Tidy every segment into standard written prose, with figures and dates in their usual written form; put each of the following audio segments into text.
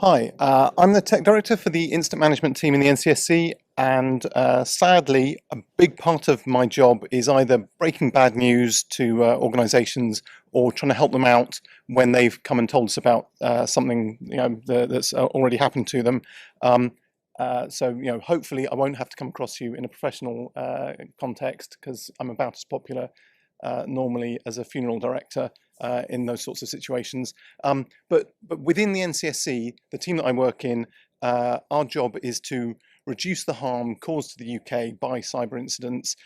Hi, I'm the tech director for the incident management team in the NCSC, and sadly, a big part of my job is either breaking bad news to organisations or trying to help them out when they've come and told us about something that's already happened to them. So hopefully I won't have to come across you in a professional context, because I'm about as popular normally as a funeral director in those sorts of situations. But within the NCSC, the team that I work in, our job is to reduce the harm caused to the UK by cyber incidents.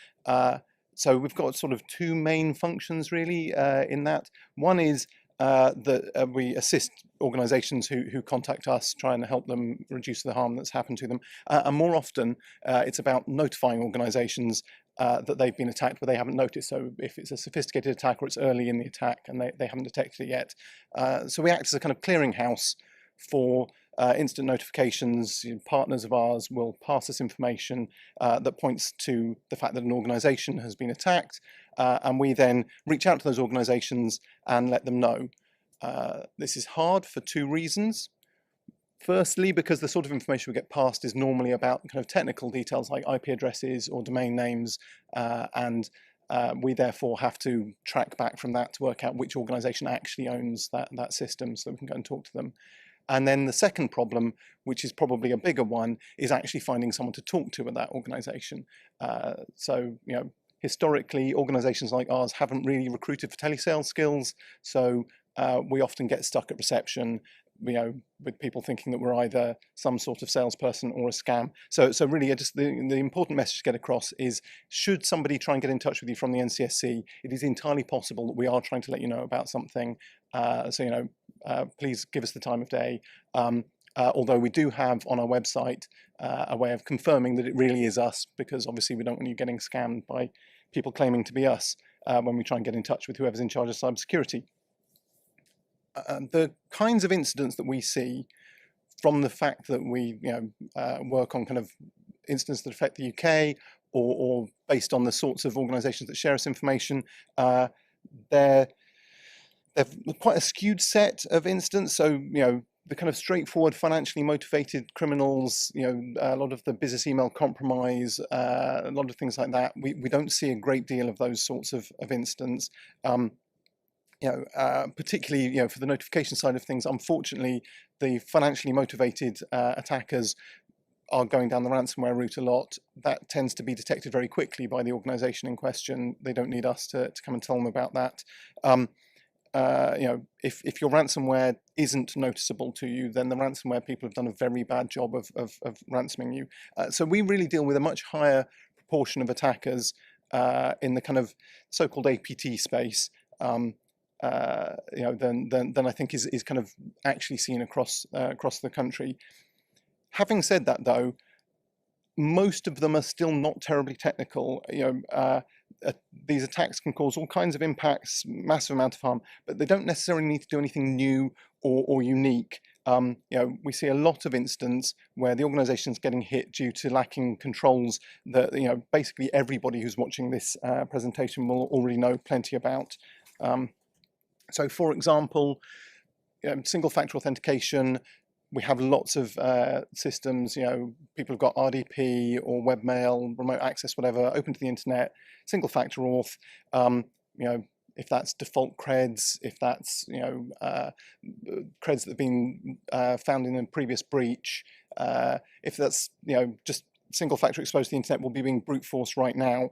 So we've got sort of two main functions really in that. One is that we assist organisations who contact us, try and help them reduce the harm that's happened to them. And more often, it's about notifying organisations that they've been attacked but they haven't noticed. So if it's a sophisticated attack or it's early in the attack and they haven't detected it yet. So we act as a kind of clearinghouse for instant notifications. Partners of ours will pass us information that points to the fact that an organisation has been attacked, and we then reach out to those organisations and let them know. This is hard for two reasons. Firstly, because the sort of information we get passed is normally about kind of technical details like IP addresses or domain names, and we therefore have to track back from that to work out which organisation actually owns that system so that we can go and talk to them. And then the second problem, which is probably a bigger one, is actually finding someone to talk to at that organisation. So historically, organisations like ours haven't really recruited for telesales skills, so we often get stuck at reception, with people thinking that we're either some sort of salesperson or a scam. So really, just the important message to get across is, should somebody try and get in touch with you from the NCSC, it is entirely possible that we are trying to let you know about something. Please give us the time of day. Although we do have on our website a way of confirming that it really is us, because obviously we don't want you getting scammed by people claiming to be us when we try and get in touch with whoever's in charge of cybersecurity. The kinds of incidents that we see from the fact that we work on kind of incidents that affect the UK, or based on the sorts of organisations that share us information, they're quite a skewed set of incidents. So the kind of straightforward financially motivated criminals, a lot of the business email compromise, a lot of things like that, we don't see a great deal of those sorts of incidents. Particularly for the notification side of things, unfortunately, the financially motivated attackers are going down the ransomware route a lot. That tends to be detected very quickly by the organisation in question. They don't need us to come and tell them about that. If your ransomware isn't noticeable to you, then the ransomware people have done a very bad job of ransoming you. So we really deal with a much higher proportion of attackers in the kind of so-called APT space. Than I think is kind of actually seen across the country. Having said that, though, most of them are still not terribly technical. These attacks can cause all kinds of impacts, massive amount of harm, but they don't necessarily need to do anything new or unique. We see a lot of instances where the organisation's getting hit due to lacking controls that basically everybody who's watching this presentation will already know plenty about. So, for example, single-factor authentication. We have lots of systems. People have got RDP or webmail, remote access, whatever, open to the internet. Single-factor auth. If that's default creds, if that's creds that have been found in a previous breach, if that's just single-factor exposed to the internet, will be being brute forced right now.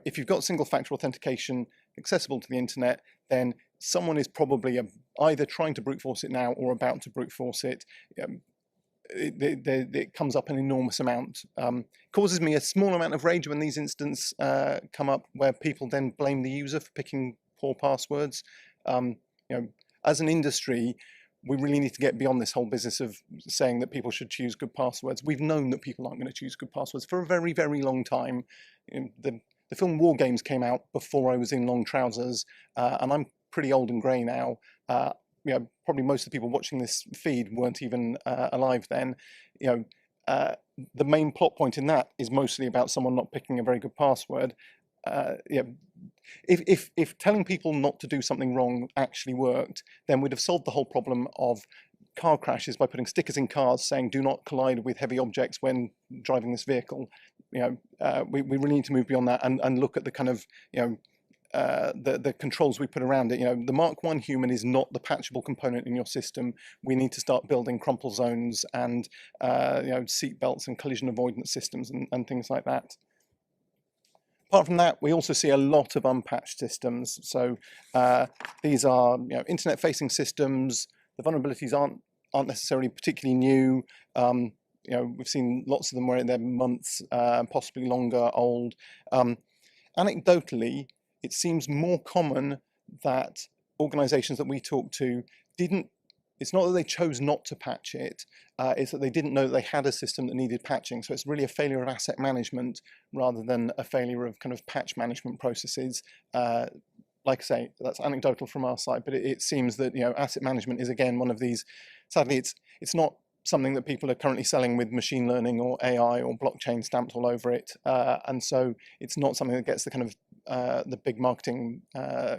If you've got single-factor authentication accessible to the internet, then someone is probably either trying to brute force it now or about to brute force it. It comes up an enormous amount. Causes me a small amount of rage when these incidents come up, where people then blame the user for picking poor passwords. As an industry, we really need to get beyond this whole business of saying that people should choose good passwords. We've known that people aren't going to choose good passwords for a very, very long time. The film War Games came out before I was in long trousers, and I'm pretty old and grey now. probably most of the people watching this feed weren't even alive then. The main plot point in that is mostly about someone not picking a very good password. If telling people not to do something wrong actually worked, then we'd have solved the whole problem of car crashes by putting stickers in cars saying "Do not collide with heavy objects when driving this vehicle." We really need to move beyond that and look at the kind of the controls we put around it. The Mark I human is not the patchable component in your system. We need to start building crumple zones and seat belts and collision avoidance systems and things like that. Apart from that, we also see a lot of unpatched systems. So these are internet-facing systems. The vulnerabilities aren't necessarily particularly new. We've seen lots of them where they're months, possibly longer old. Anecdotally, it seems more common that organizations that we talk to it's not that they chose not to patch it, it's that they didn't know that they had a system that needed patching. So it's really a failure of asset management rather than a failure of kind of patch management processes. Like I say, that's anecdotal from our side, but it seems that asset management is again one of these. Sadly, it's not something that people are currently selling with machine learning or AI or blockchain stamped all over it, and so it's not something that gets the kind of the big marketing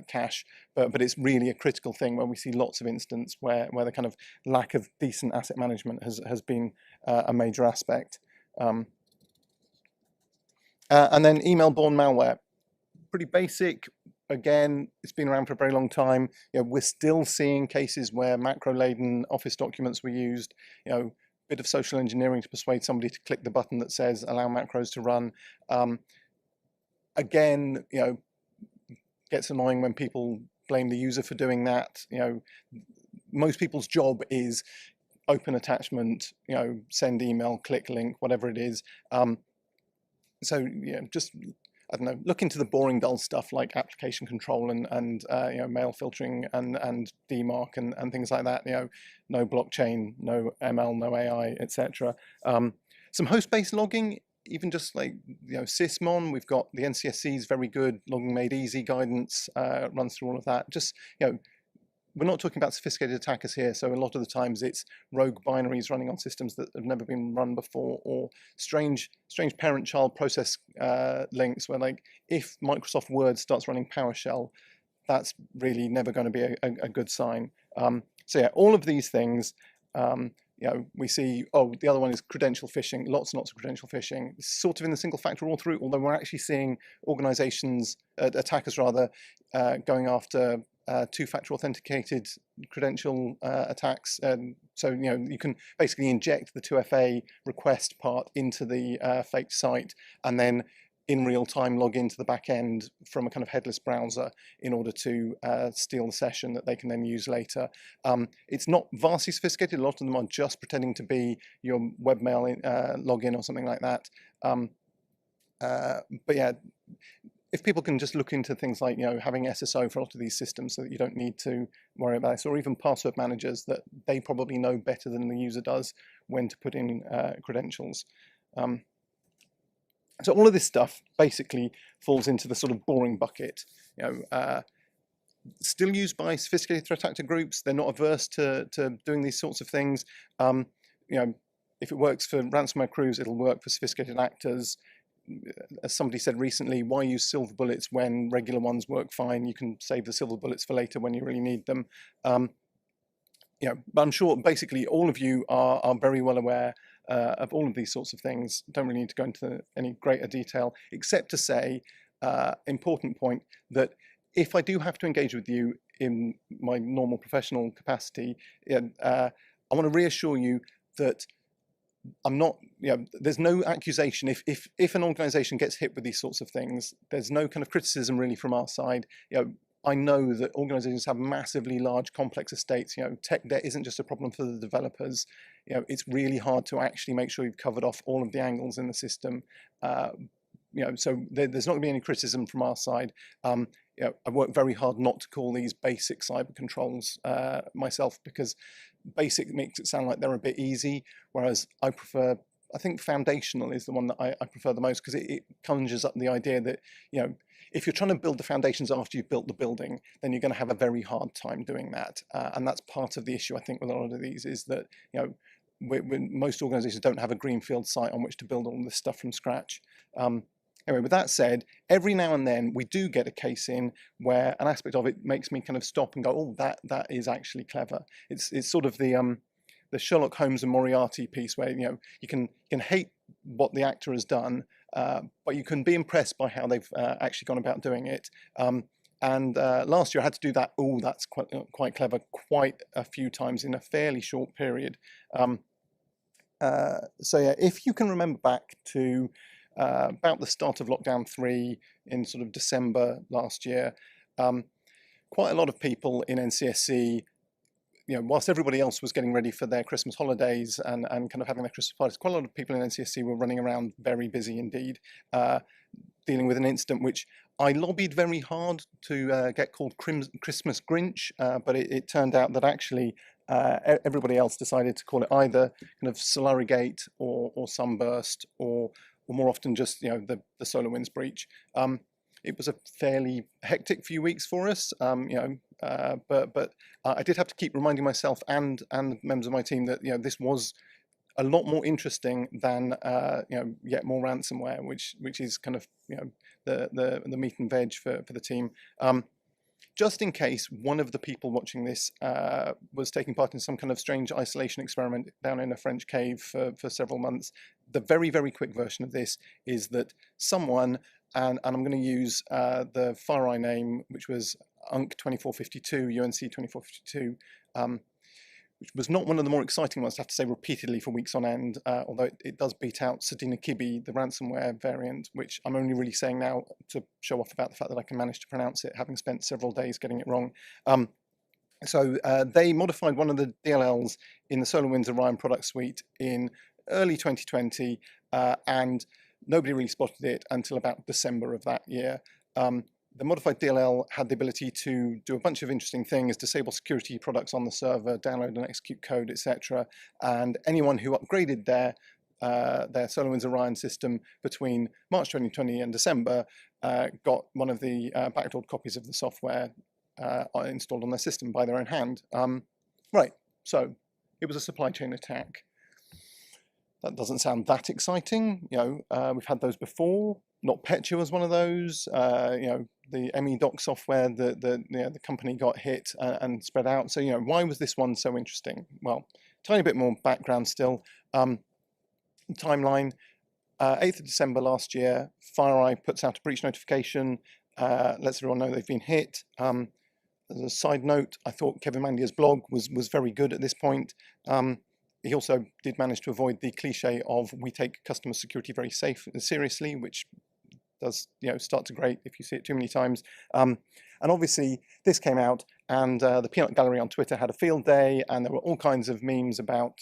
cash, but it's really a critical thing where we see lots of instances where the kind of lack of decent asset management has been a major aspect. And then email-borne malware, pretty basic. Again, it's been around for a very long time. We're still seeing cases where macro-laden Office documents were used. Bit of social engineering to persuade somebody to click the button that says allow macros to run. Again, gets annoying when people blame the user for doing that. Most people's job is open attachment, send email, click link, whatever it is. So just I don't know, look into the boring, dull stuff like application control and mail filtering and DMARC and things like that. No blockchain, no ML, no AI, etc. Some host-based logging, even just like sysmon. We've got the NCSC's very good logging made easy guidance, runs through all of that. Just we're not talking about sophisticated attackers here, so a lot of the times it's rogue binaries running on systems that have never been run before, or strange parent-child process links where, like, if Microsoft Word starts running PowerShell, that's really never going to be a good sign. So yeah, all of these things, we see, the other one is credential phishing, lots and lots of credential phishing. It's sort of in the single factor all through, although we're actually seeing organizations, attackers rather, going after two-factor authenticated credential attacks. So you can basically inject the 2FA request part into the fake site and then in real time log into the back end from a kind of headless browser in order to steal the session that they can then use later. It's not vastly sophisticated. A lot of them are just pretending to be your webmail login or something like that. But yeah, if people can just look into things like having SSO for a lot of these systems so that you don't need to worry about this, or even password managers that they probably know better than the user does when to put in credentials. So all of this stuff basically falls into the sort of boring bucket. Still used by sophisticated threat actor groups. They're not averse to doing these sorts of things. If it works for ransomware crews, it'll work for sophisticated actors. As somebody said recently, why use silver bullets when regular ones work fine? You can save the silver bullets for later when you really need them. But I'm sure basically all of you are very well aware of all of these sorts of things. Don't really need to go into any greater detail, except to say, important point, that if I do have to engage with you in my normal professional capacity, I want to reassure you that I'm not, there's no accusation. If an organization gets hit with these sorts of things, there's no kind of criticism really from our side. I know that organizations have massively large, complex estates. Tech debt isn't just a problem for the developers. It's really hard to actually make sure you've covered off all of the angles in the system. So there's not going to be any criticism from our side. I work very hard not to call these basic cyber controls myself, because basic makes it sound like they're a bit easy, whereas I prefer I think foundational is the one that I prefer the most, because it conjures up the idea that, if you're trying to build the foundations after you've built the building, then you're going to have a very hard time doing that. And that's part of the issue, I think, with a lot of these, is that, most organizations don't have a greenfield site on which to build all this stuff from scratch. Anyway, with that said, every now and then we do get a case in where an aspect of it makes me kind of stop and go, oh, that is actually clever. It's sort of the Sherlock Holmes and Moriarty piece, where you can hate what the actor has done, but you can be impressed by how they've actually gone about doing it. And last year I had to do that. Oh, that's quite clever, quite a few times in a fairly short period. So yeah, if you can remember back to about the start of lockdown 3 in sort of December last year, quite a lot of people in NCSC, whilst everybody else was getting ready for their Christmas holidays and kind of having their Christmas parties, quite a lot of people in NCSC were running around very busy indeed, dealing with an incident which I lobbied very hard to get called Christmas Grinch, but it turned out that actually everybody else decided to call it either kind of Solarigate or Sunburst, or more often just the SolarWinds breach. It was a fairly hectic few weeks for us, but I did have to keep reminding myself and members of my team that this was a lot more interesting than yet more ransomware, which is kind of the meat and veg for the team. Just in case one of the people watching this was taking part in some kind of strange isolation experiment down in a French cave for several months, the very, very quick version of this is that someone, and I'm going to use the FireEye name, which was UNC2452, UNC2452, which was not one of the more exciting ones, I have to say, repeatedly for weeks on end, although it does beat out Sadina Kibi, the ransomware variant, which I'm only really saying now to show off about the fact that I can manage to pronounce it, having spent several days getting it wrong. So they modified one of the DLLs in the SolarWinds Orion product suite in early 2020, and nobody really spotted it until about December of that year. The modified DLL had the ability to do a bunch of interesting things, disable security products on the server, download and execute code, etc. And anyone who upgraded their SolarWinds Orion system between March 2020 and December got one of the backdoored copies of the software installed on their system by their own hand. Right, so it was a supply chain attack. That doesn't sound that exciting. We've had those before. NotPetya was one of those. The ME-Doc software, the company got hit and spread out. So, why was this one so interesting? Well, tiny bit more background still. Timeline, 8th of December last year, FireEye puts out a breach notification, lets everyone know they've been hit. As a side note, I thought Kevin Mandia's blog was very good at this point. He also did manage to avoid the cliche of "we take customer security very seriously," which does start to grate if you see it too many times. And obviously this came out, and the Peanut Gallery on Twitter had a field day, and there were all kinds of memes about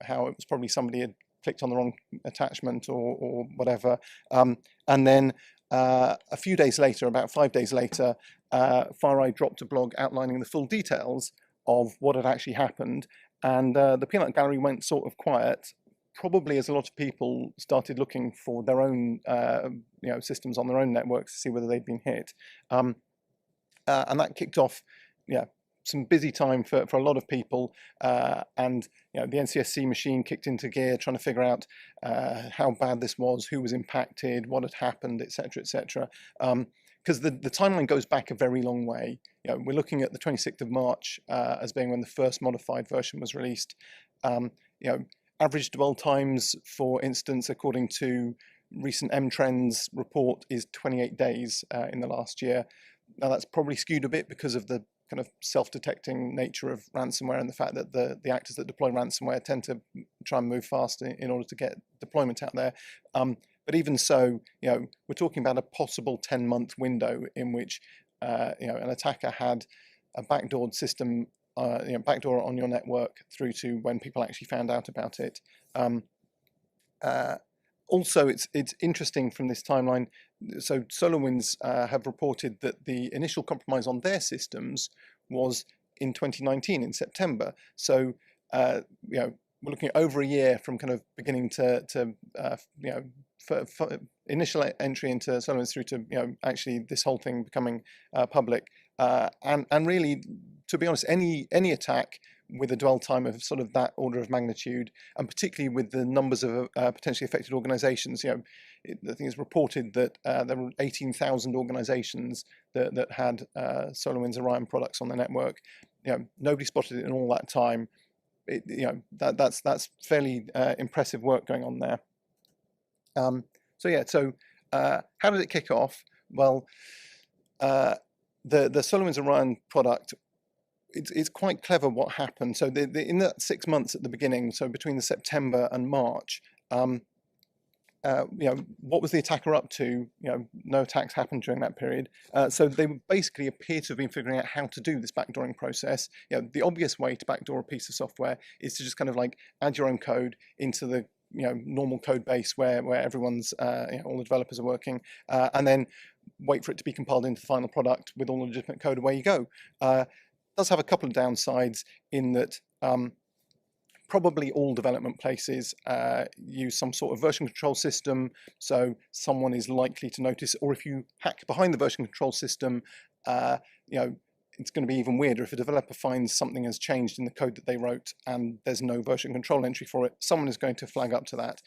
how it was probably somebody had clicked on the wrong attachment or whatever. And then a few days later, about 5 days later, FireEye dropped a blog outlining the full details of what had actually happened. And the Peanut Gallery went sort of quiet, probably as a lot of people started looking for their own systems on their own networks to see whether they'd been hit. And that kicked off some busy time for a lot of people. And the NCSC machine kicked into gear trying to figure out how bad this was, who was impacted, what had happened, etc., etc. Because the timeline goes back a very long way. We're looking at the 26th of March as being when the first modified version was released. Average dwell times, for instance, according to recent M-Trends report, is 28 days in the last year. Now that's probably skewed a bit because of the kind of self-detecting nature of ransomware and the fact that the actors that deploy ransomware tend to try and move fast in order to get deployment out there. But even so, we're talking about a possible 10-month window in which an attacker had a backdoored system, backdoor on your network through to when people actually found out about it. Also, it's interesting from this timeline. So SolarWinds have reported that the initial compromise on their systems was in 2019 in September. So we're looking at over a year from kind of beginning to you know, for initial entry into SolarWinds through to, you know, actually this whole thing becoming public. And really, to be honest, any attack with a dwell time of sort of that order of magnitude, and particularly with the numbers of potentially affected organisations, you know, I think it's reported that there were 18,000 organisations that had SolarWinds Orion products on their network. You know, nobody spotted it in all that time. You know, that's fairly impressive work going on there. So yeah, so how did it kick off? Well, the SolarWinds Orion product, it's quite clever what happened. So in that 6 months at the beginning, so between the September and March, you know, what was the attacker up to? You know, no attacks happened during that period. So they basically appear to have been figuring out how to do this backdooring process. You know, the obvious way to backdoor a piece of software is to just kind of like add your own code into the, you know, normal code base where everyone's, you know, all the developers are working, and then wait for it to be compiled into the final product with all the legitimate code. Away you go. Does have a couple of downsides in that probably all development places use some sort of version control system, so someone is likely to notice, or if you hack behind the version control system, you know, it's going to be even weirder if a developer finds something has changed in the code that they wrote and there's no version control entry for it. Someone is going to flag up to that.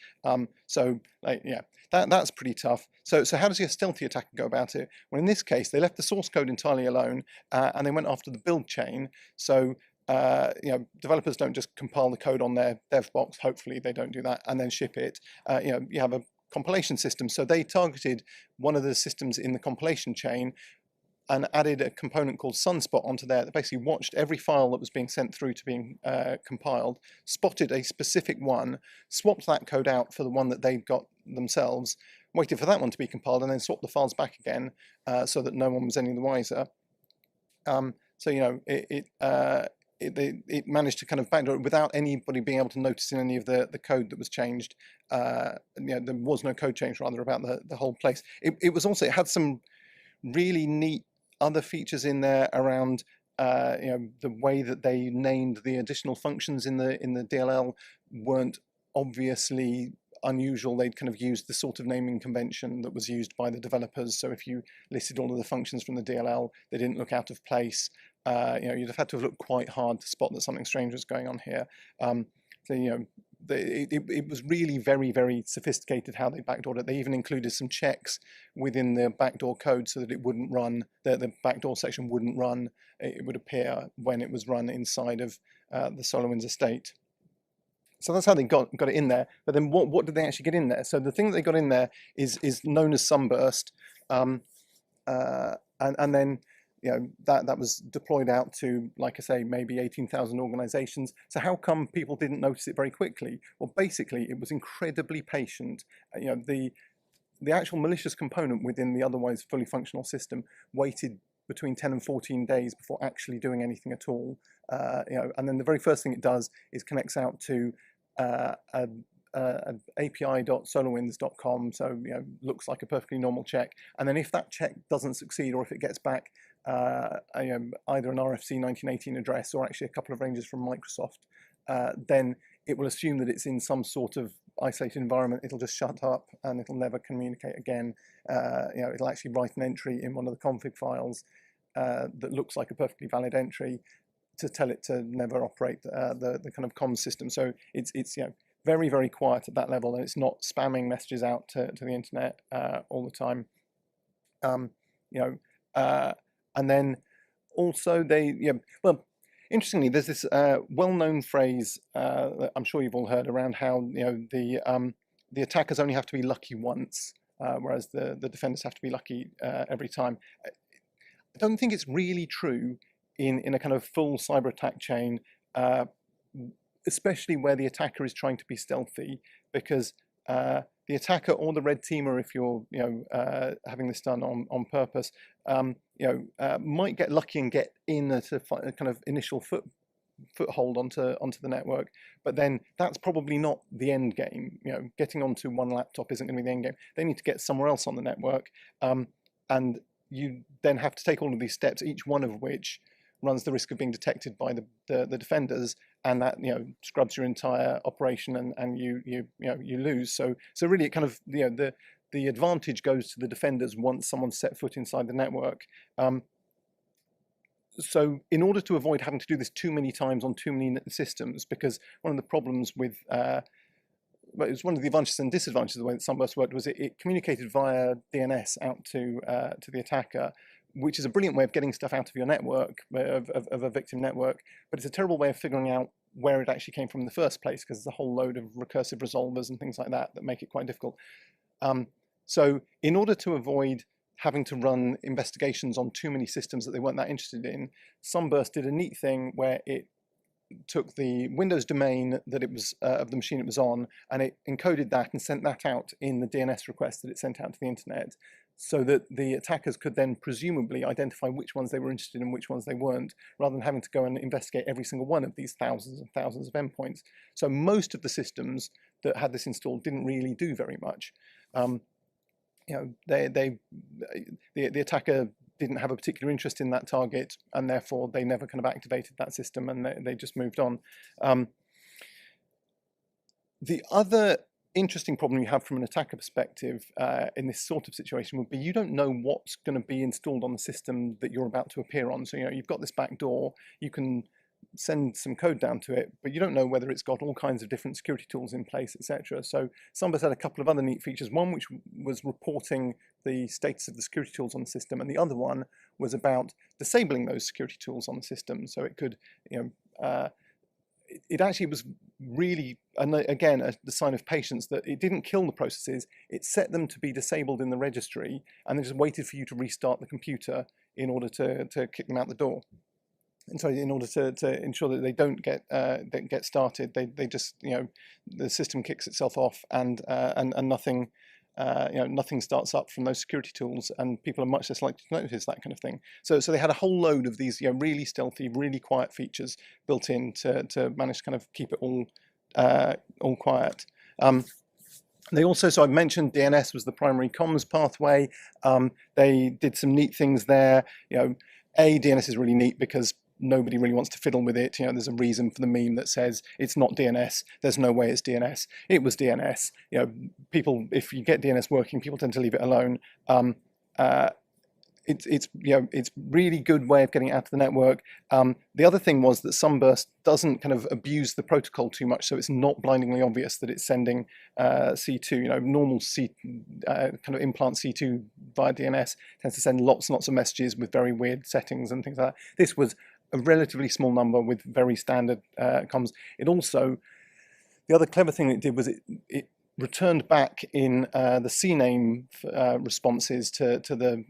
So yeah, that's pretty tough. So how does your stealthy attacker go about it? Well, in this case, they left the source code entirely alone, and they went after the build chain. So you know, developers don't just compile the code on their dev box. Hopefully they don't do that and then ship it. You know, you have a compilation system. So they targeted one of the systems in the compilation chain and added a component called Sunspot onto there that basically watched every file that was being sent through to being compiled, spotted a specific one, swapped that code out for the one that they'd got themselves, waited for that one to be compiled, and then swapped the files back again so that no one was any the wiser. So, you know, it managed to kind of backdoor it without anybody being able to notice in any of the code that was changed. You know, there was no code change rather about the whole place. It was also, it had some really neat other features in there around you know, the way that they named the additional functions in the DLL weren't obviously unusual. They'd kind of used the sort of naming convention that was used by the developers. So if you listed all of the functions from the DLL, they didn't look out of place. You know, you'd have had to have looked quite hard to spot that something strange was going on here. So, you know, it was really very, very sophisticated how they backdoored it. They even included some checks within the backdoor code so that it wouldn't run, the backdoor section wouldn't run. It would appear when it was run inside of the SolarWinds estate. So that's how they got it in there. But then what did they actually get in there? So the thing that they got in there is known as SUNBURST, and then, you know, that was deployed out to, like I say, maybe 18,000 organizations. So how come people didn't notice it very quickly? Well, basically, it was incredibly patient. You know, the actual malicious component within the otherwise fully functional system waited between 10 and 14 days before actually doing anything at all. You know, and then the very first thing it does is connects out to api.solarwinds.com, so, you know, looks like a perfectly normal check. And then if that check doesn't succeed, or if it gets back either an RFC 1918 address or actually a couple of ranges from Microsoft, then it will assume that it's in some sort of isolated environment. It'll just shut up and it'll never communicate again. You know, it'll actually write an entry in one of the config files that looks like a perfectly valid entry to tell it to never operate the kind of comms system. So it's you know, very, very quiet at that level, and it's not spamming messages out to the internet all the time. You know, and then also they, yeah, well, interestingly, there's this well-known phrase that I'm sure you've all heard around how, you know, the attackers only have to be lucky once, whereas the defenders have to be lucky every time. I don't think it's really true in a kind of full cyber attack chain, especially where the attacker is trying to be stealthy, because the attacker or the red teamer, if you're, you know, having this done on purpose, you know, might get lucky and get in at a kind of initial foothold onto the network, but then that's probably not the end game. You know, getting onto one laptop isn't going to be the end game. They need to get somewhere else on the network, and you then have to take all of these steps, each one of which runs the risk of being detected by the defenders, and that scrubs your entire operation, and you lose. So really, it kind of the advantage goes to the defenders once someone's set foot inside the network. So in order to avoid having to do this too many times on too many systems, because one of the problems with but it was one of the advantages and disadvantages of the way that SUNBURST worked was it communicated via DNS out to the attacker, which is a brilliant way of getting stuff out of your network, of a victim network, but it's a terrible way of figuring out where it actually came from in the first place, because there's a whole load of recursive resolvers and things like that that make it quite difficult. So in order to avoid having to run investigations on too many systems that they weren't that interested in, SUNBURST did a neat thing where it took the Windows domain that it was of the machine it was on, and it encoded that and sent that out in the DNS request that it sent out to the internet, so that the attackers could then presumably identify which ones they were interested in and which ones they weren't, rather than having to go and investigate every single one of these thousands and thousands of endpoints. So most of the systems that had this installed didn't really do very much. The attacker didn't have a particular interest in that target, and therefore they never kind of activated that system, and they just moved on. The other interesting problem you have from an attacker perspective in this sort of situation would be you don't know what's going to be installed on the system that you're about to appear on. So you've got this back door, you can send some code down to it, but you don't know whether it's got all kinds of different security tools in place, etc. So SUNBURST had a couple of other neat features, one which was reporting the status of the security tools on the system, and the other one was about disabling those security tools on the system. So it could, it actually was really, and again, the sign of patience, that it didn't kill the processes, it set them to be disabled in the registry, and then just waited for you to restart the computer in order to kick them out the door. And so, in order to ensure that they don't get started, they just the system kicks itself off, and nothing nothing starts up from those security tools, and people are much less likely to notice that kind of thing. So they had a whole load of these really stealthy, really quiet features built in to manage to kind of keep it all quiet. They also, so I mentioned DNS was the primary comms pathway. They did some neat things there. DNS is really neat because nobody really wants to fiddle with it. There's a reason for the meme that says it's not DNS. There's no way it's DNS. It was DNS. People, if you get DNS working, people tend to leave it alone. It's really good way of getting it out of the network. The other thing was that SUNBURST doesn't kind of abuse the protocol too much, so it's not blindingly obvious that it's sending C2. Normal kind of implant C2 via DNS tends to send lots and lots of messages with very weird settings and things like that. This was a relatively small number with very standard comms. It also, the other clever thing it did was it returned back in the CNAME responses to the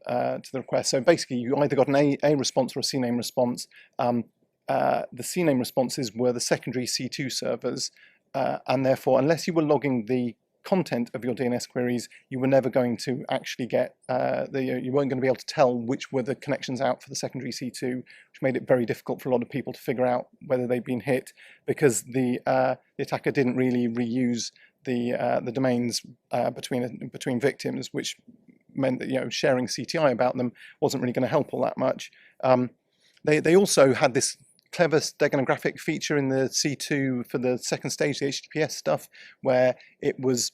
request. So basically, you either got an A response or a CNAME response. The CNAME responses were the secondary C2 servers, and therefore, unless you were logging the content of your DNS queries, you were never going to actually get you weren't going to be able to tell which were the connections out for the secondary C2, which made it very difficult for a lot of people to figure out whether they'd been hit, because the attacker didn't really reuse the domains between victims, which meant that sharing CTI about them wasn't really going to help all that much. They also had this clever steganographic feature in the C2 for the second stage, the HTTPS stuff, where it was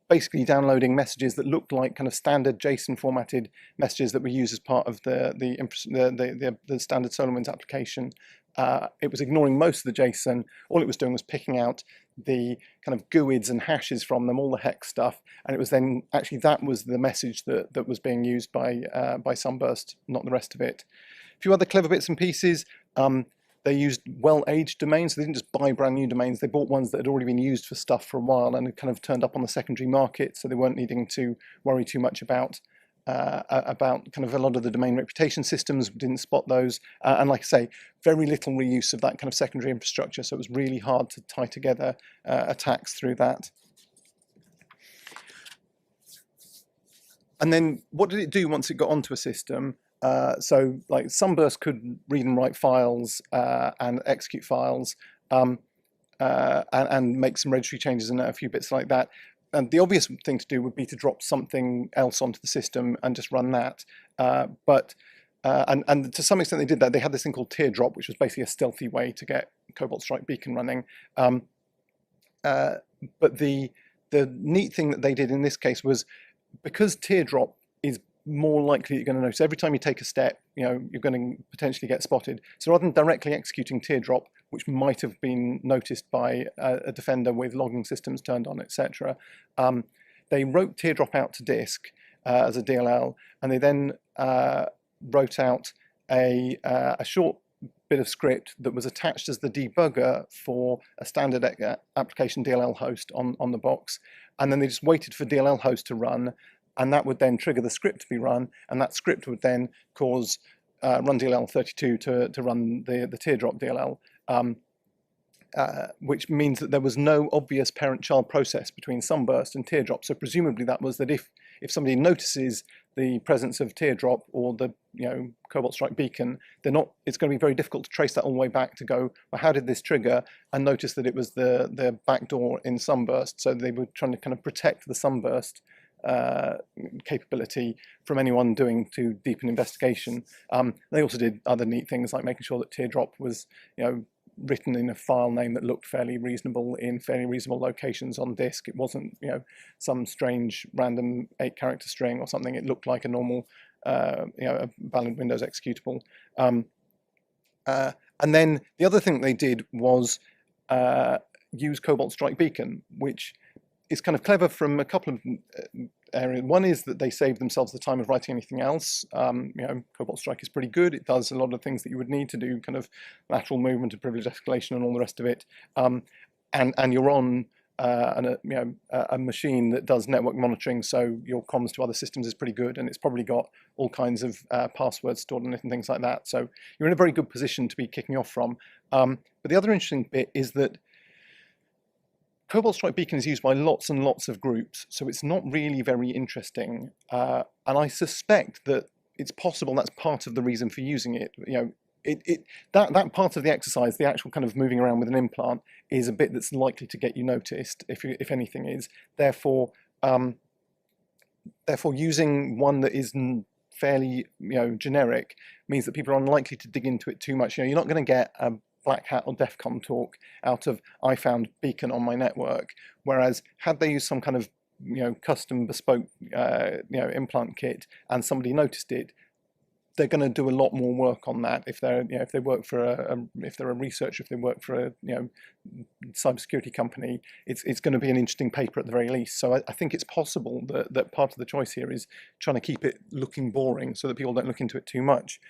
basically downloading messages that looked like kind of standard JSON formatted messages that were used as part of the standard SolarWinds application. It was ignoring most of the JSON. All it was doing was picking out the kind of GUIDs and hashes from them, all the hex stuff, and it was then actually that was the message that was being used by SUNBURST, not the rest of it. A few other clever bits and pieces. They used well-aged domains, so they didn't just buy brand new domains, they bought ones that had already been used for stuff for a while and had kind of turned up on the secondary market, so they weren't needing to worry too much about kind of a lot of the domain reputation systems, didn't spot those. And like I say, very little reuse of that kind of secondary infrastructure, so it was really hard to tie together attacks through that. And then what did it do once it got onto a system? So like SUNBURST could read and write files and execute files and make some registry changes and a few bits like that. And the obvious thing to do would be to drop something else onto the system and just run that. But and to some extent they did that. They had this thing called TEARDROP, which was basically a stealthy way to get Cobalt Strike Beacon running. But the neat thing that they did in this case was, because TEARDROP is more likely you're going to notice every time you take a step, you're going to potentially get spotted. So rather than directly executing TEARDROP, which might have been noticed by a defender with logging systems turned on, etc., they wrote TEARDROP out to disk as a DLL, and they then wrote out a short bit of script that was attached as the debugger for a standard application DLL host on the box, and then they just waited for DLL host to run, and that would then trigger the script to be run, and that script would then cause run DLL 32 to run the TEARDROP DLL, which means that there was no obvious parent-child process between SUNBURST and TEARDROP. So presumably that was that if somebody notices the presence of TEARDROP or the Cobalt Strike Beacon, it's going to be very difficult to trace that all the way back to go, well, how did this trigger? And notice that it was the backdoor in SUNBURST. So they were trying to kind of protect the SUNBURST capability from anyone doing too deep an investigation. They also did other neat things like making sure that TEARDROP was written in a file name that looked fairly reasonable in fairly reasonable locations on disk. It wasn't some strange random 8-character string or something. It looked like a normal a valid Windows executable. And then the other thing they did was use Cobalt Strike Beacon, which is kind of clever from a couple of areas. One is that they saved themselves the time of writing anything else. Cobalt Strike is pretty good. It does a lot of things that you would need to do, kind of lateral movement and privilege escalation and all the rest of it. And you're on a machine that does network monitoring, so your comms to other systems is pretty good, and it's probably got all kinds of passwords stored in it and things like that. So you're in a very good position to be kicking off from. But the other interesting bit is that Cobalt Strike Beacon is used by lots and lots of groups, so it's not really very interesting. And I suspect that it's possible that's part of the reason for using it. That part of the exercise, the actual kind of moving around with an implant, is a bit that's likely to get you noticed, if anything is. Therefore, using one that is fairly generic means that people are unlikely to dig into it too much. You're not going to get a Black Hat or DEF CON talk out of I found Beacon on my network, whereas had they used some kind of custom bespoke implant kit and somebody noticed it, they're going to do a lot more work on that. If they're if they work for if they're a researcher, if they work for a cybersecurity company, it's going to be an interesting paper at the very least. So I think it's possible that part of the choice here is trying to keep it looking boring so that people don't look into it too much.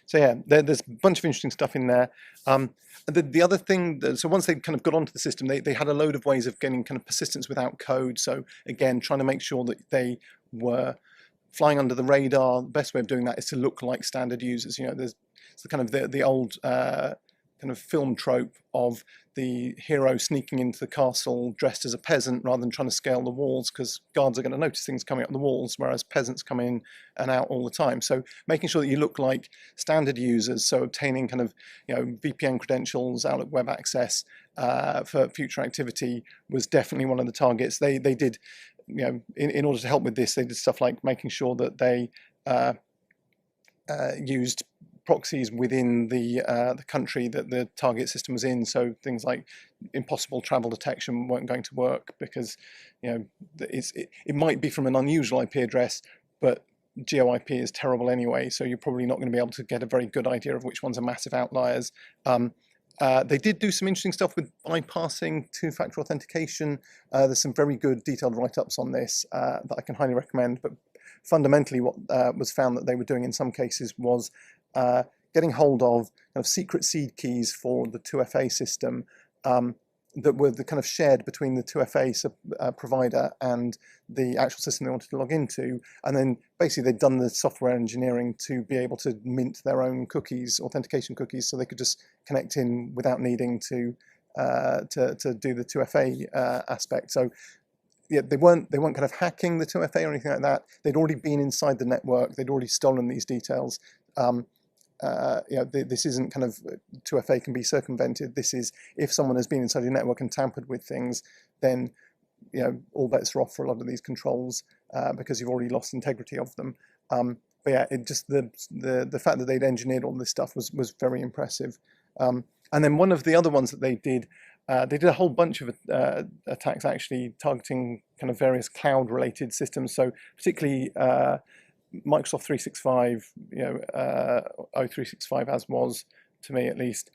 So yeah, there's a bunch of interesting stuff in there. The other thing, so once they kind of got onto the system, they had a load of ways of getting kind of persistence without code. So again, trying to make sure that they were flying under the radar. The best way of doing that is to look like standard users. There's the kind of the old kind of film trope of the hero sneaking into the castle dressed as a peasant rather than trying to scale the walls, because guards are going to notice things coming up the walls, whereas peasants come in and out all the time. So making sure that you look like standard users, so obtaining kind of VPN credentials, Outlook web access for future activity was definitely one of the targets. They did, in order to help with this, they did stuff like making sure that they used proxies within the country that the target system was in, so things like impossible travel detection weren't going to work because it might be from an unusual IP address, but GeoIP is terrible anyway, so you're probably not going to be able to get a very good idea of which ones are massive outliers. They did do some interesting stuff with bypassing two-factor authentication. There's some very good detailed write-ups on this that I can highly recommend, but fundamentally what was found that they were doing in some cases was getting hold of secret seed keys for the 2FA system that were the kind of shared between the 2FA provider and the actual system they wanted to log into, and then basically they'd done the software engineering to be able to mint their own cookies, authentication cookies, so they could just connect in without needing to do the 2FA aspect. So yeah, they weren't kind of hacking the 2FA or anything like that. They'd already been inside the network. They'd already stolen these details. This isn't kind of 2FA can be circumvented. This is if someone has been inside your network and tampered with things, then all bets are off for a lot of these controls because you've already lost integrity of them. But yeah, it just the fact that they'd engineered all this stuff was very impressive. And then one of the other ones that they did a whole bunch of attacks actually targeting kind of various cloud-related systems. So particularly Microsoft 365, O365 as was to me at least.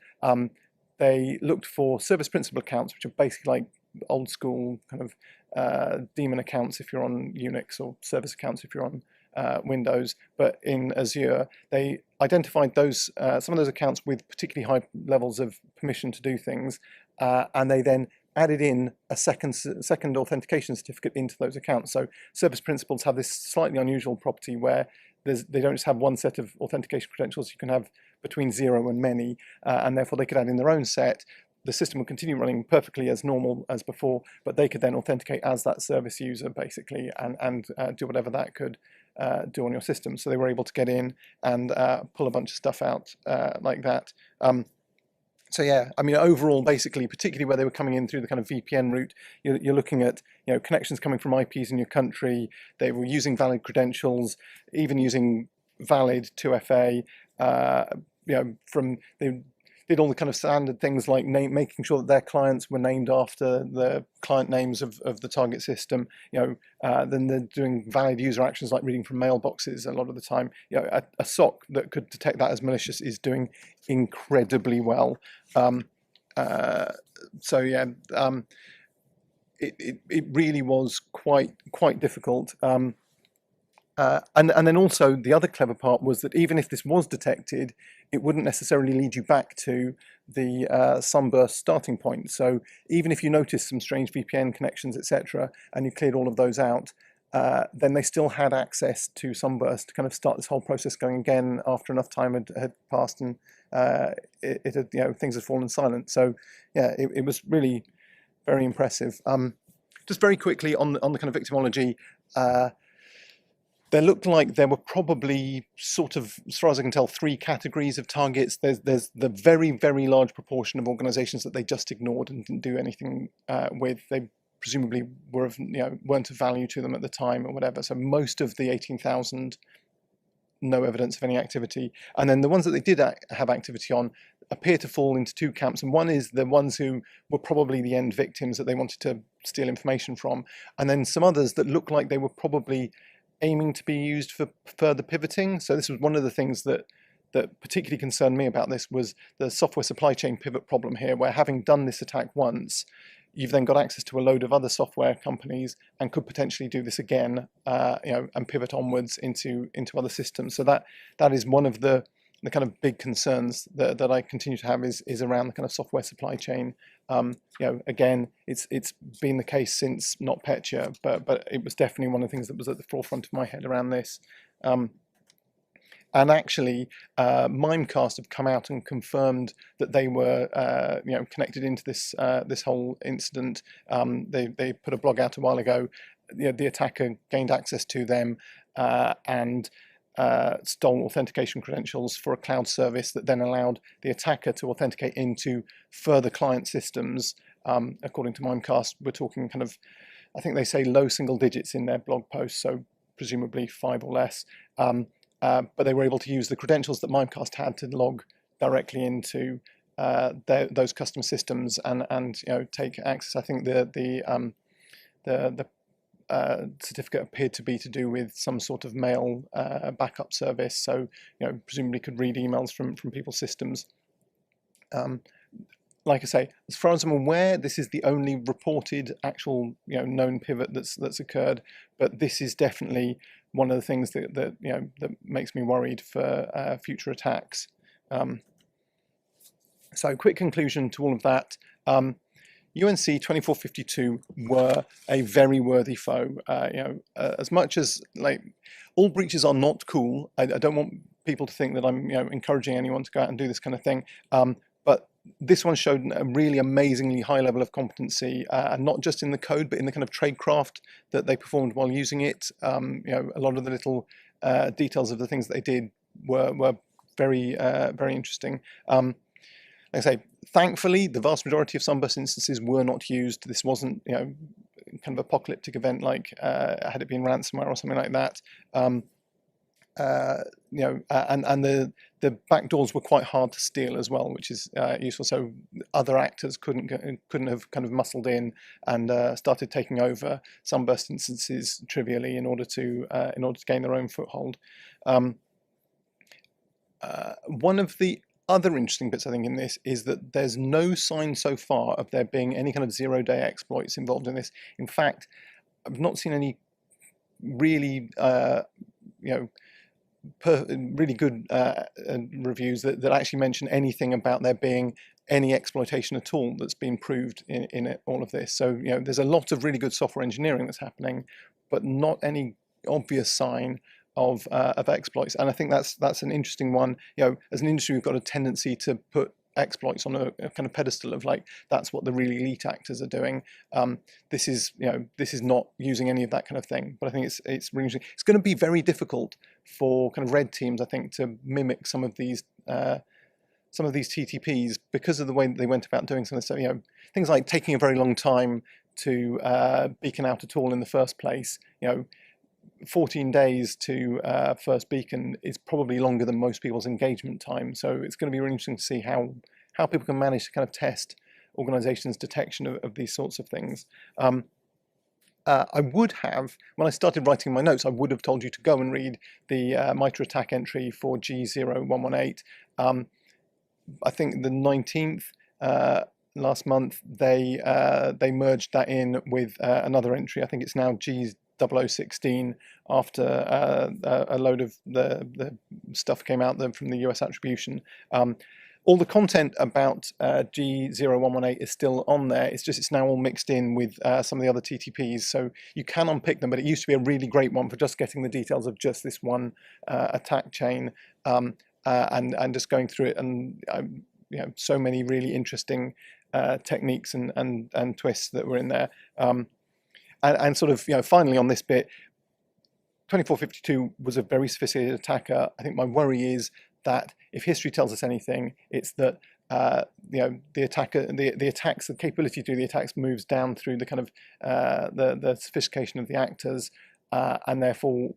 They looked for service principal accounts, which are basically like old school kind of daemon accounts if you're on Unix, or service accounts if you're on Windows. But in Azure, they identified those some of those accounts with particularly high levels of permission to do things, and they then added in a second authentication certificate into those accounts. So service principals have this slightly unusual property where they don't just have one set of authentication credentials. You can have between 0 and many, and therefore they could add in their own set. The system would continue running perfectly as normal as before, but they could then authenticate as that service user basically, and do whatever that could do on your system. So they were able to get in and pull a bunch of stuff out like that. So yeah, I mean, overall, basically, particularly where they were coming in through the kind of VPN route, you're looking at connections coming from IPs in your country. They were using valid credentials, even using valid 2FA. They did all the kind of standard things like making sure that their clients were named after the client names of the target system. Then they're doing valid user actions like reading from mailboxes a lot of the time. A SOC that could detect that as malicious is doing incredibly well. So yeah, it really was quite difficult. And then also the other clever part was that even if this was detected, it wouldn't necessarily lead you back to the SUNBURST starting point. So even if you noticed some strange VPN connections, etc., and you cleared all of those out, then they still had access to SUNBURST to kind of start this whole process going again after enough time had passed and it had, things had fallen silent. So yeah, it was really very impressive. Just very quickly on the kind of victimology. There looked like there were probably sort of, as far as I can tell, 3 categories of targets. There's the very, very large proportion of organizations that they just ignored and didn't do anything with. They presumably weren't of value to them at the time or whatever. So most of the 18,000, no evidence of any activity. And then the ones that they did have activity on appear to fall into 2 camps. And one is the ones who were probably the end victims that they wanted to steal information from. And then some others that look like they were probably aiming to be used for further pivoting. So this was one of the things that particularly concerned me about this, was the software supply chain pivot problem here, where having done this attack once, you've then got access to a load of other software companies and could potentially do this again, and pivot onwards into other systems. So that is one of the kind of big concerns that I continue to have is around the kind of software supply chain. Again, it's been the case since NotPetya, but it was definitely one of the things that was at the forefront of my head around this. And actually, Mimecast have come out and confirmed that they were, connected into this whole incident. They put a blog out a while ago. The attacker gained access to them and stole authentication credentials for a cloud service that then allowed the attacker to authenticate into further client systems. According to Mimecast, we're talking kind of, I think they say low single digits in their blog post, so presumably 5 or less. But they were able to use the credentials that Mimecast had to log directly into those customer systems and take access. I think the certificate appeared to be to do with some sort of mail backup service, so presumably could read emails from people's systems. Like I say, as far as I'm aware, this is the only reported actual known pivot that's occurred, but this is definitely one of the things that makes me worried for future attacks. So quick conclusion to all of that. UNC 2452 were a very worthy foe. As much as all breaches are not cool, I don't want people to think that I'm encouraging anyone to go out and do this kind of thing. But this one showed a really amazingly high level of competency, and not just in the code, but in the kind of tradecraft that they performed while using it. A lot of the little details of the things that they did were very very interesting. Like I say, thankfully, the vast majority of SUNBURST instances were not used. This wasn't, kind of apocalyptic event, like had it been ransomware or something like that. And the backdoors were quite hard to steal as well, which is useful. So other actors couldn't have kind of muscled in and started taking over Sunburst instances trivially in order to gain their own foothold. One of the other interesting bits, I think, in this is that there's no sign so far of there being any kind of zero-day exploits involved in this. In fact, I've not seen any really, really good reviews that actually mention anything about there being any exploitation at all that's been proved in all of this. So there's a lot of really good software engineering that's happening, but not any obvious sign of exploits. And I think that's an interesting one. As an industry, we've got a tendency to put exploits on a kind of pedestal of like that's what the really elite actors are doing. This is not using any of that kind of thing. But I think it's really interesting. It's going to be very difficult for kind of red teams, I think, to mimic some of these TTPs because of the way that they went about doing some of the stuff. Things like taking a very long time to beacon out at all in the first place. 14 days to first beacon is probably longer than most people's engagement time. So it's going to be really interesting to see how people can manage to kind of test organizations' detection of these sorts of things. I would have, when I started writing my notes, I would have told you to go and read the MITRE attack entry for G0118. I think the 19th last month, they merged that in with another entry. I think it's now G0016 after a load of the stuff came out from the US attribution. All the content about G0118 is still on there. It's now all mixed in with some of the other TTPs, so you can unpick them. But it used to be a really great one for just getting the details of just this one attack chain and just going through it. And so many really interesting techniques and twists that were in there. And sort of, finally on this bit, 2452 was a very sophisticated attacker. I think my worry is that if history tells us anything, it's that the attacker, the attacks, the capability to do the attacks moves down through the kind of the sophistication of the actors, and therefore,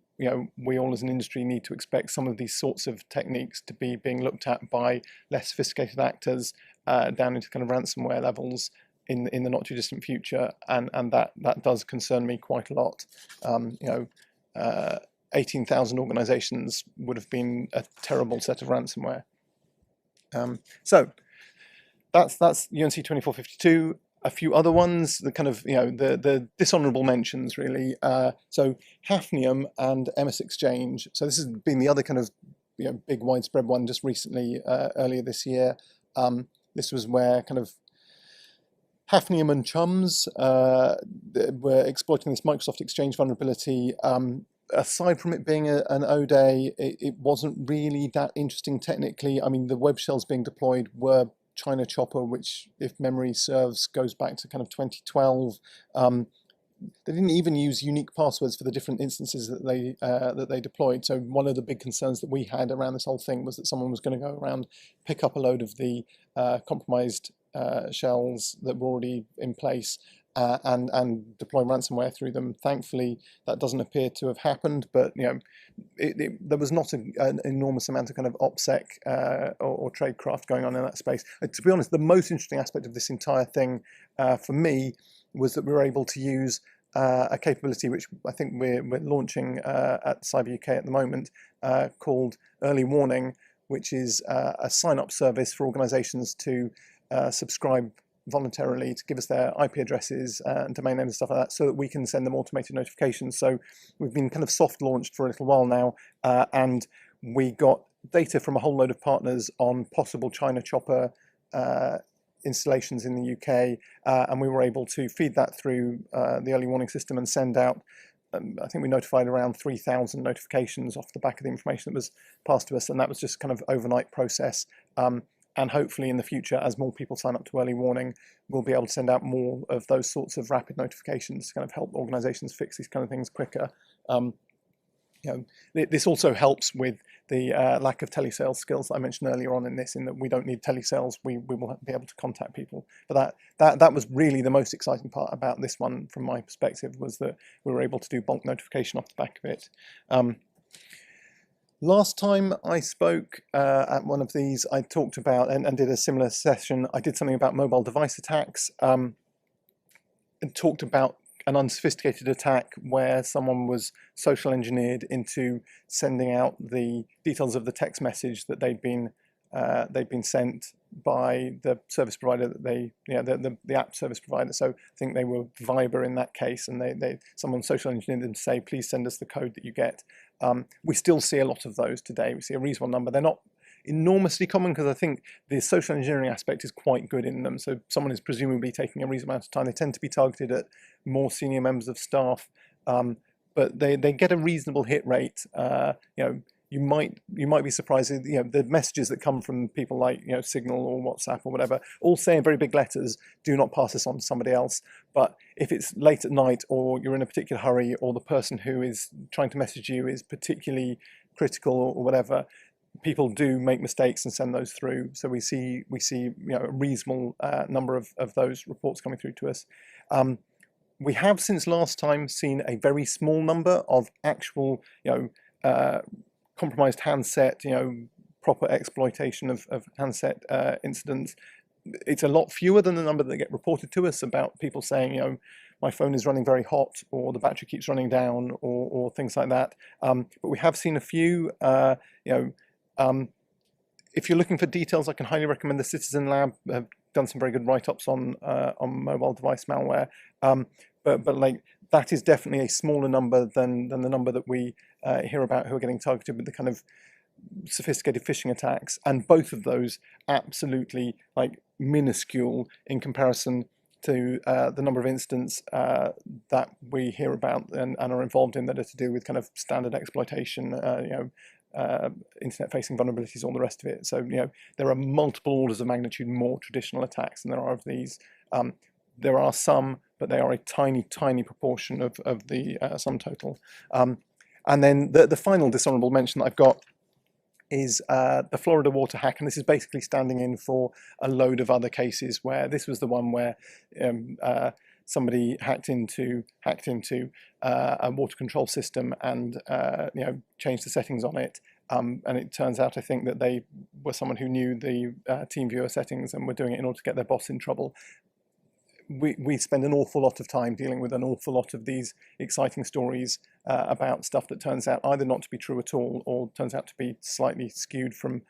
we all as an industry need to expect some of these sorts of techniques to be being looked at by less sophisticated actors down into kind of ransomware levels in the not too distant future, and that does concern me quite a lot. 18,000 organizations would have been a terrible set of ransomware. So that's UNC 2452. A few other ones, the kind of the dishonourable mentions really. So Hafnium and MS Exchange. So this has been the other kind of big widespread one just recently, earlier this year. This was where kind of Hafnium and chums were exploiting this Microsoft Exchange vulnerability. Aside from it being an O-Day, it wasn't really that interesting technically. I mean, the web shells being deployed were China Chopper, which, if memory serves, goes back to kind of 2012. They didn't even use unique passwords for the different instances that they deployed. So one of the big concerns that we had around this whole thing was that someone was going to go around, pick up a load of the compromised shells that were already in place and deploy ransomware through them. Thankfully, that doesn't appear to have happened, but there was not an enormous amount of kind of OPSEC or tradecraft going on in that space. To be honest, the most interesting aspect of this entire thing for me was that we were able to use a capability which I think we're launching at CYBERUK at the moment called Early Warning, which is a sign-up service for organizations to subscribe voluntarily to give us their IP addresses and domain names and stuff like that, so that we can send them automated notifications. So we've been kind of soft launched for a little while now, and we got data from a whole load of partners on possible China Chopper installations in the UK, and we were able to feed that through the early warning system and send out, I think we notified around 3,000 notifications off the back of the information that was passed to us, and that was just kind of overnight process. And hopefully in the future, as more people sign up to early warning, we'll be able to send out more of those sorts of rapid notifications to kind of help organizations fix these kind of things quicker. this also helps with the lack of telesales skills that I mentioned earlier on in this, in that we don't need telesales, we will be able to contact people. But that was really the most exciting part about this one from my perspective, was that we were able to do bulk notification off the back of it. Last time I spoke at one of these, I talked about and did a similar session. I did something about mobile device attacks, and talked about an unsophisticated attack where someone was social engineered into sending out the details of the text message that they'd been sent by the service provider that the app service provider. So I think they were Viber in that case, and someone social engineered them to say, please send us the code that you get. We still see a lot of those today. We see a reasonable number. They're not enormously common, because I think the social engineering aspect is quite good in them. So someone is presumably taking a reasonable amount of time. They tend to be targeted at more senior members of staff, but they get a reasonable hit rate. You might be surprised. The messages that come from people like Signal or WhatsApp or whatever all say in very big letters, "Do not pass this on to somebody else." But if it's late at night, or you're in a particular hurry, or the person who is trying to message you is particularly critical or whatever, people do make mistakes and send those through. So we see a reasonable number of those reports coming through to us. We have since last time seen a very small number of actual compromised handset, proper exploitation of handset incidents. It's a lot fewer than the number that get reported to us about people saying, my phone is running very hot, or the battery keeps running down, or things like that. But we have seen a few. If you're looking for details, I can highly recommend the Citizen Lab. Have done some very good write-ups on mobile device malware. But like, that is definitely a smaller number than the number that we hear about who are getting targeted with the kind of sophisticated phishing attacks. And both of those absolutely like minuscule in comparison to the number of incidents that we hear about and are involved in, that are to do with kind of standard exploitation, internet-facing vulnerabilities, all the rest of it. So there are multiple orders of magnitude more traditional attacks than there are of these. There are some, but they are a tiny proportion of the sum total. And then the final dishonourable mention that I've got is the Florida water hack, and this is basically standing in for a load of other cases where this was the one where somebody hacked into a water control system and changed the settings on it. And it turns out, I think, that they were someone who knew the TeamViewer settings and were doing it in order to get their boss in trouble. We spend an awful lot of time dealing with an awful lot of these exciting stories about stuff that turns out either not to be true at all, or turns out to be slightly skewed from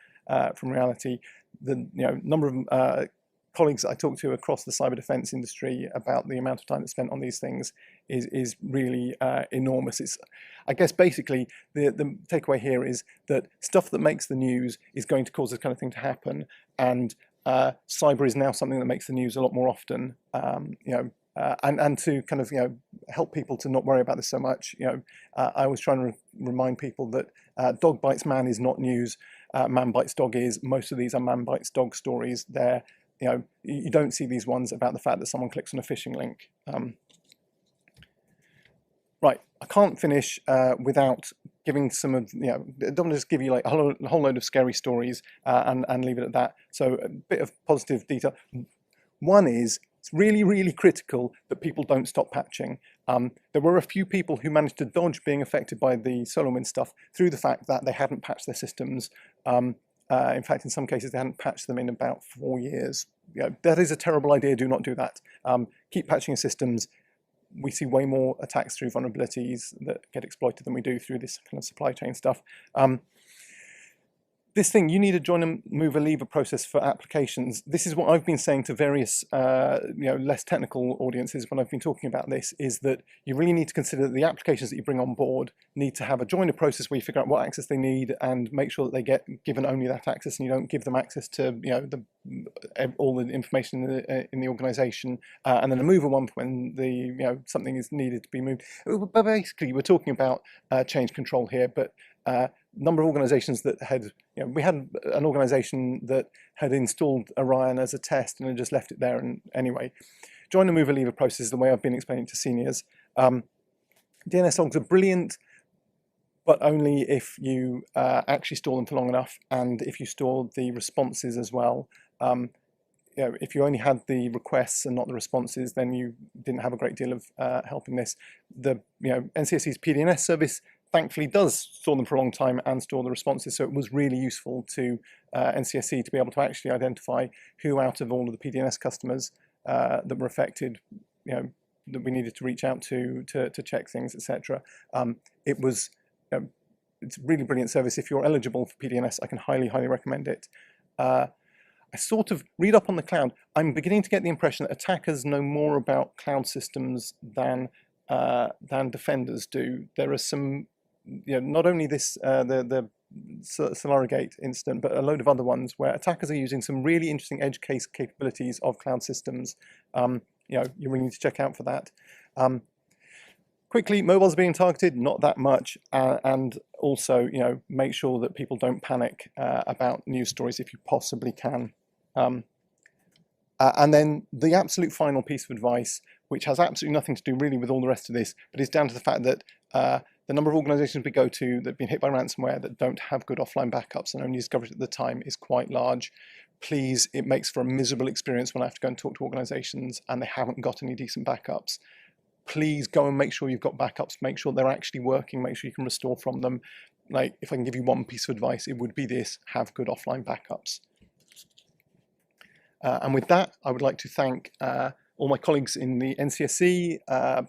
reality. The number of colleagues that I talk to across the cyber defense industry about the amount of time that's spent on these things is really enormous. It's, I guess, basically the takeaway here is that stuff that makes the news is going to cause this kind of thing to happen, and cyber is now something that makes the news a lot more often. And to kind of help people to not worry about this so much. I always try and remind people that dog bites man is not news. Man bites dog is. Most of these are man bites dog stories. They're you don't see these ones about the fact that someone clicks on a phishing link. Right, I can't finish without giving some of, I don't want to just give you like a whole load of scary stories and leave it at that. So a bit of positive detail. One is, it's really critical that people don't stop patching. There were a few people who managed to dodge being affected by the SolarWinds stuff through the fact that they hadn't patched their systems. In fact, in some cases, they hadn't patched them in about 4 years. That is a terrible idea. Do not do that. Keep patching your systems. We see way more attacks through vulnerabilities that get exploited than we do through this kind of supply chain stuff. This thing, you need a join and move a lever process for applications. This is what I've been saying to various less technical audiences when I've been talking about this, is that you really need to consider that the applications that you bring on board need to have a joiner process where you figure out what access they need and make sure that they get given only that access, and you don't give them access to all the information in the organization, and then a mover one when the something is needed to be moved. But basically we're talking about change control here, but number of organizations that had, we had an organization that had installed Orion as a test and had just left it there. And anyway, join and move a lever process is the way I've been explaining to seniors. DNS logs are brilliant, but only if you actually store them for long enough, and if you store the responses as well. If you only had the requests and not the responses, then you didn't have a great deal of help in this. The NCSC's PDNS service thankfully does store them for a long time and store the responses, so it was really useful to NCSC to be able to actually identify who out of all of the PDNS customers that were affected, that we needed to reach out to check things, etc. It's a really brilliant service. If you're eligible for PDNS, I can highly recommend it. I sort of read up on the cloud. I'm beginning to get the impression that attackers know more about cloud systems than defenders do. There are some, not only this the Solarigate incident, but a load of other ones where attackers are using some really interesting edge case capabilities of cloud systems. You really need to check out for that. Quickly, mobiles are being targeted, not that much, and also, make sure that people don't panic about news stories if you possibly can. And then the absolute final piece of advice, which has absolutely nothing to do really with all the rest of this, but is down to the fact that the number of organizations we go to that have been hit by ransomware that don't have good offline backups and only discovered it at the time is quite large. Please, it makes for a miserable experience when I have to go and talk to organizations and they haven't got any decent backups. Please go and make sure you've got backups, make sure they're actually working, make sure you can restore from them. Like, if I can give you one piece of advice, it would be this: have good offline backups. And with that, I would like to thank all my colleagues in the NCSC,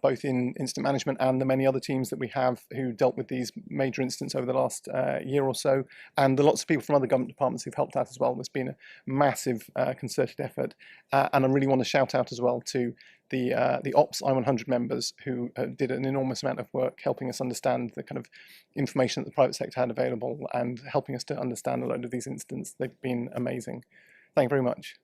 both in incident management and the many other teams that we have who dealt with these major incidents over the last year or so, and the lots of people from other government departments who've helped out as well. There's been a massive concerted effort, and I really want to shout out as well to the Ops I-100 members who did an enormous amount of work helping us understand the kind of information that the private sector had available and helping us to understand a load of these incidents. They've been amazing. Thank you very much.